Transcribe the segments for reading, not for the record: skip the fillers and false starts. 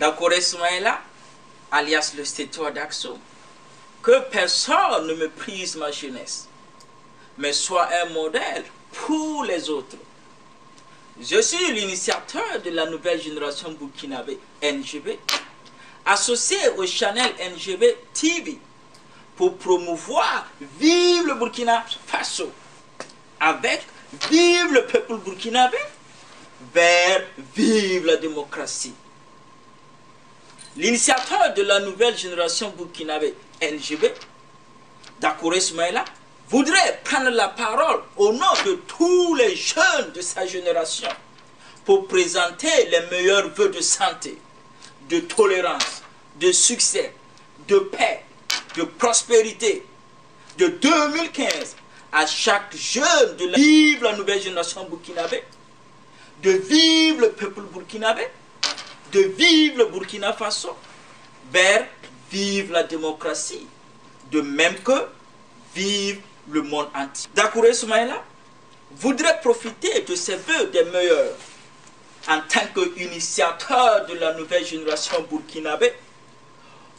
D'accord, Ismaïla, alias le Stétois d'Axo, que personne ne méprise ma jeunesse, mais soit un modèle pour les autres. Je suis l'initiateur de la nouvelle génération burkinabé NGB, associé au channel NGB TV, pour promouvoir Vive le Burkina Faso, avec Vive le peuple burkinabé, vers Vive la démocratie. L'initiateur de la nouvelle génération burkinabé NGB, D'accord Ismaïla, voudrait prendre la parole au nom de tous les jeunes de sa génération pour présenter les meilleurs vœux de santé, de tolérance, de succès, de paix, de prospérité de 2015 à chaque jeune de Vive la nouvelle génération burkinabé, de Vive le peuple burkinabé, de Vive le Burkina Faso, vers Vive la démocratie, de même que Vive le monde entier. Dakouré Soumaïla voudrait profiter de ces vœux des meilleurs en tant qu'initiateur de la nouvelle génération burkinabé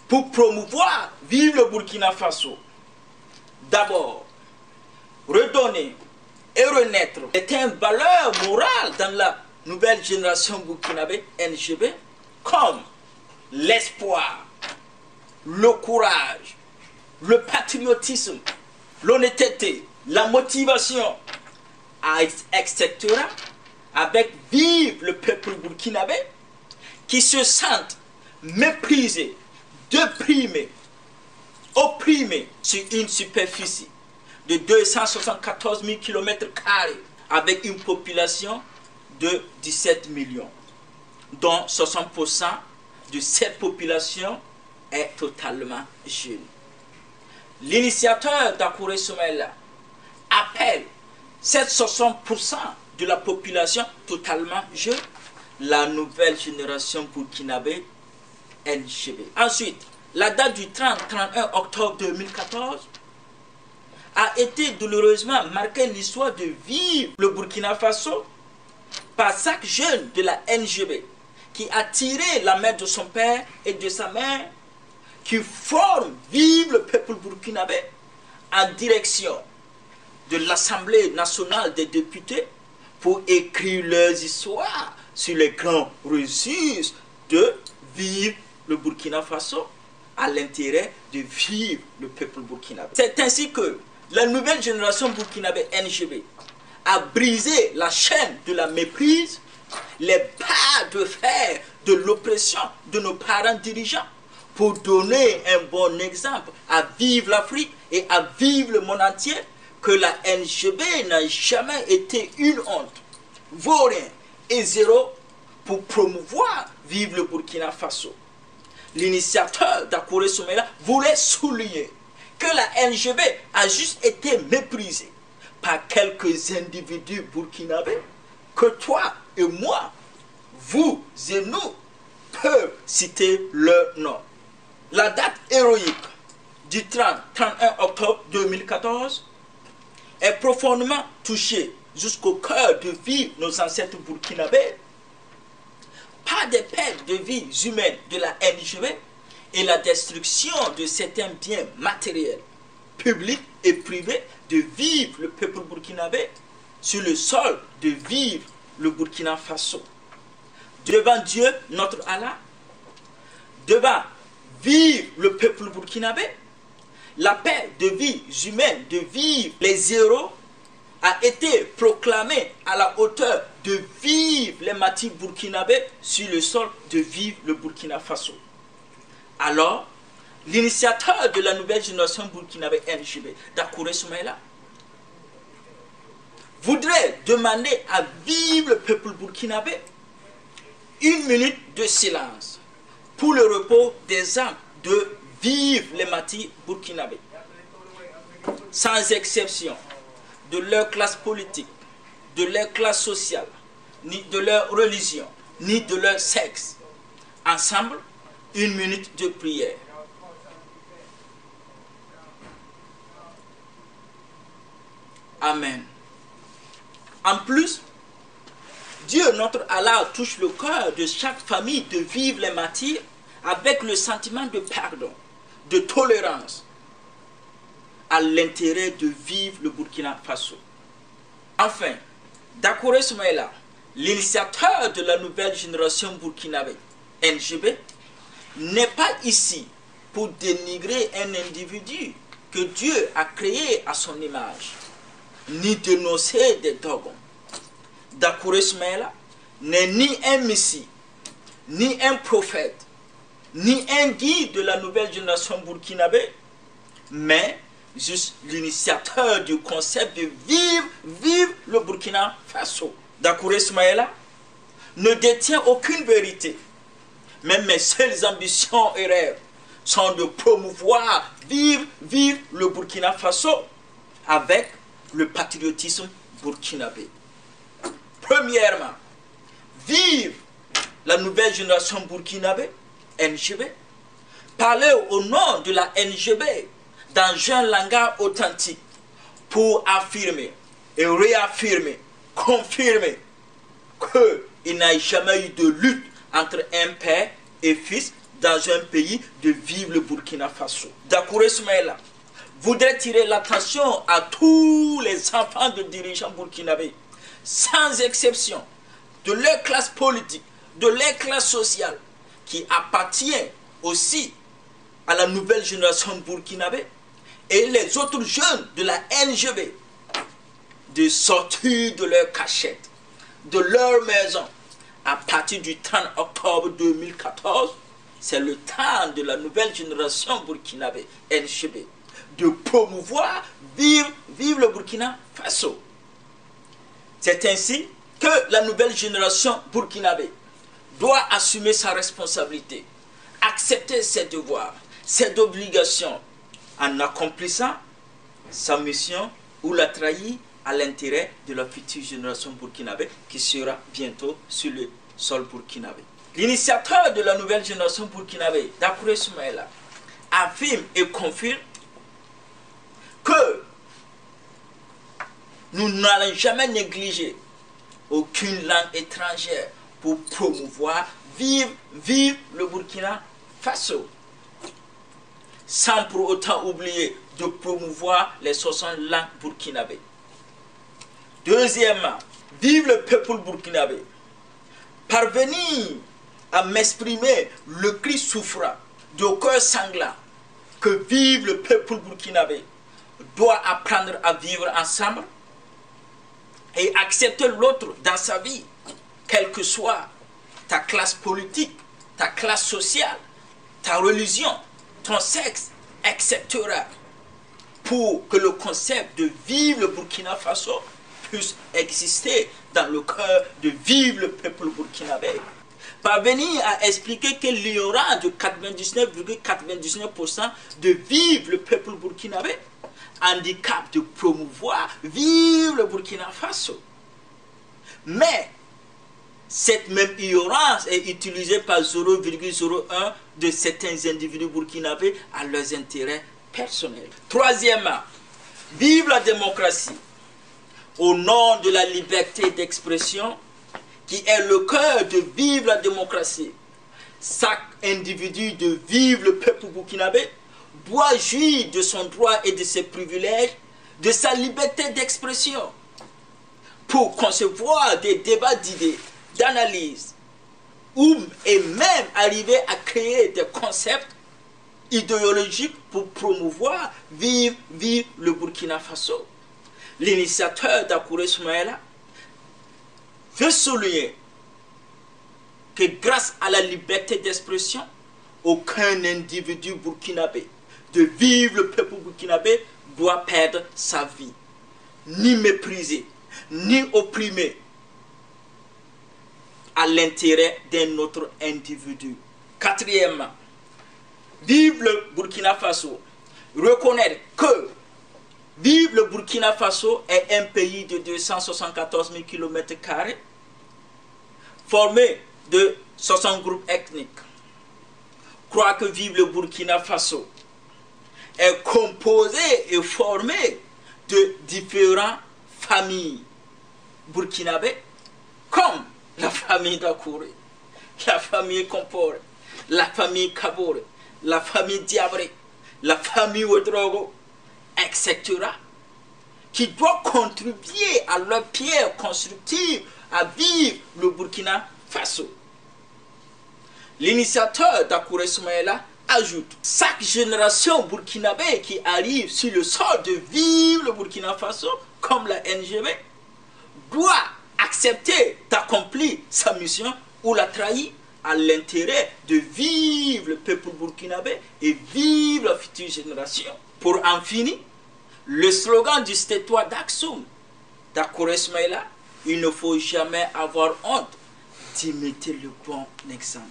pour promouvoir Vive le Burkina Faso. D'abord, redonner et renaître est une valeur morale dans la nouvelle génération burkinabé NGB, comme l'espoir, le courage, le patriotisme, l'honnêteté, la motivation, etc. avec Vive le peuple burkinabé qui se sentent méprisés, déprimés, opprimés sur une superficie de 274 000 km² avec une population de 17 millions, dont 60% de cette population est totalement jeune. L'initiateur Dakouré Soumaïla appelle cette 60% de la population totalement jeune la nouvelle génération burkinabé NGB. Ensuite, la date du 30-31 octobre 2014 a été douloureusement marquée l'histoire de Vive le Burkina Faso par chaque jeune de la NGB qui a tiré la main de son père et de sa mère, qui forment Vive le peuple burkinabé en direction de l'Assemblée nationale des députés pour écrire leurs histoires sur les grands registres de Vive le Burkina Faso à l'intérêt de Vive le peuple burkinabé. C'est ainsi que la nouvelle génération burkinabé NGB a brisé la chaîne de la méprise, les barres de fer de l'oppression de nos parents dirigeants pour donner un bon exemple à Vive l'Afrique et à Vive le monde entier que la NGB n'a jamais été une honte, vaurien et zéro pour promouvoir Vive le Burkina Faso. L'initiateur Dakouré Soumaïla voulait souligner que la NGB a juste été méprisée par quelques individus burkinabés que toi et moi, vous et nous, peuvent citer leur nom. La date héroïque du 30-31 octobre 2014 est profondément touchée jusqu'au cœur de vie nos ancêtres burkinabés par des pertes de vies humaines de la NGB et la destruction de certains biens matériels, publics et privés de Vive le peuple burkinabé sur le sol de Vive le Burkina Faso. Devant Dieu, notre Allah, devant Vive le peuple burkinabé, la paix de vie humaine, de Vive les héros, a été proclamée à la hauteur de Vive les martyrs burkinabés sur le sol de Vive le Burkina Faso. Alors, l'initiateur de la nouvelle génération burkinabé NGB, Dakouré Soumaïla, voudrait demander à Vive le peuple burkinabé 1 minute de silence pour le repos des âmes de Vive les martyrs burkinabés, sans exception de leur classe politique, de leur classe sociale, ni de leur religion, ni de leur sexe. Ensemble, 1 minute de prière. Amen. En plus Dieu, notre Allah, touche le cœur de chaque famille de vivre les martyrs avec le sentiment de pardon, de tolérance, à l'intérêt de vivre le Burkina Faso. Enfin, Dakore Soumaïla, l'initiateur de la nouvelle génération burkinabé, NGB, n'est pas ici pour dénigrer un individu que Dieu a créé à son image, ni dénoncer des dogmes. Dakore Soumaïla n'est ni un messie, ni un prophète, ni un guide de la nouvelle génération burkinabé, mais juste l'initiateur du concept de vivre le Burkina Faso. Dakore Soumaïla ne détient aucune vérité, mais mes seules ambitions et rêves sont de promouvoir, vivre le Burkina Faso avec le patriotisme burkinabé. Premièrement, vive la nouvelle génération burkinabé, NGB, parler au nom de la NGB dans un langage authentique pour affirmer et réaffirmer, confirmer qu'il n'y a jamais eu de lutte entre un père et fils dans un pays de vivre le Burkina Faso. Dakore Soumaïla voudrait tirer l'attention à tous les enfants de dirigeants burkinabés, sans exception, de leur classe politique, de leur classe sociale, qui appartient aussi à la nouvelle génération burkinabé, et les autres jeunes de la NGB, de sortir de leur cachette, de leur maison, à partir du 30 octobre 2014, c'est le temps de la nouvelle génération burkinabé, NGB, de promouvoir, vivre le Burkina Faso. C'est ainsi que la nouvelle génération burkinabé doit assumer sa responsabilité, accepter ses devoirs, ses obligations, en accomplissant sa mission ou la trahir à l'intérêt de la future génération burkinabé qui sera bientôt sur le sol burkinabé. L'initiateur de la nouvelle génération burkinabé, Dakore Soumaïla, affirme et confirme que nous n'allons jamais négliger aucune langue étrangère pour promouvoir, vivre le Burkina Faso, sans pour autant oublier de promouvoir les 60 langues burkinabées. Deuxièmement, vive le peuple burkinabé. Parvenir à m'exprimer le cri souffrant de cœur sanglant que vive le peuple burkinabé doit apprendre à vivre ensemble et accepter l'autre dans sa vie, quelle que soit ta classe politique, ta classe sociale, ta religion, ton sexe, etc. pour que le concept de vivre le Burkina Faso puisse exister dans le cœur de vivre le peuple burkinabé. Parvenir à expliquer qu'il y aura de 99,99% de vivre le peuple burkinabé, handicap de promouvoir, vivre le Burkina Faso. Mais cette même ignorance est utilisée par 0,01 de certains individus burkinabés à leurs intérêts personnels. Troisièmement, vive la démocratie au nom de la liberté d'expression qui est le cœur de vivre la démocratie. Chaque individu de vivre le peuple burkinabé doit jouir de son droit et de ses privilèges, de sa liberté d'expression, pour concevoir des débats d'idées, d'analyse, et même arriver à créer des concepts idéologiques pour promouvoir, vivre le Burkina Faso. L'initiateur Dakore Soumaïla veut souligner que grâce à la liberté d'expression, aucun individu burkinabé de vivre le peuple burkinabé doit perdre sa vie, ni mépriser, ni opprimer à l'intérêt d'un autre individu. Quatrièmement, vive le Burkina Faso, reconnaître que vive le Burkina Faso est un pays de 274 000 km², formé de 60 groupes ethniques. Croire que vive le Burkina Faso est composé et formé de différentes familles burkinabées, comme la famille Dakouré, la famille Compore, la famille Kabore, la famille Diabré, la famille Ouedraogo, etc., qui doivent contribuer à leur pierre constructive à vivre le Burkina Faso. L'initiateur Dakouré Soumaïla ajoute: chaque génération burkinabé qui arrive sur le sol de vivre le Burkina Faso, comme la NGB, doit accepter d'accomplir sa mission ou la trahir à l'intérêt de vivre le peuple burkinabé et vivre la future génération. Pour en finir, le slogan du Stétois d'Aksum, Dakouré Soumaïla: il ne faut jamais avoir honte d'imiter le bon exemple.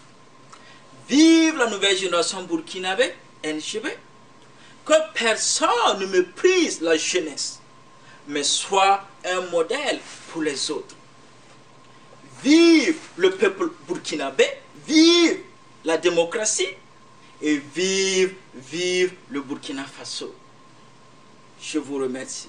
Vive la nouvelle génération burkinabé, NGB, que personne ne méprise la jeunesse, mais soit un modèle pour les autres. Vive le peuple burkinabé, vive la démocratie et vive le Burkina Faso. Je vous remercie.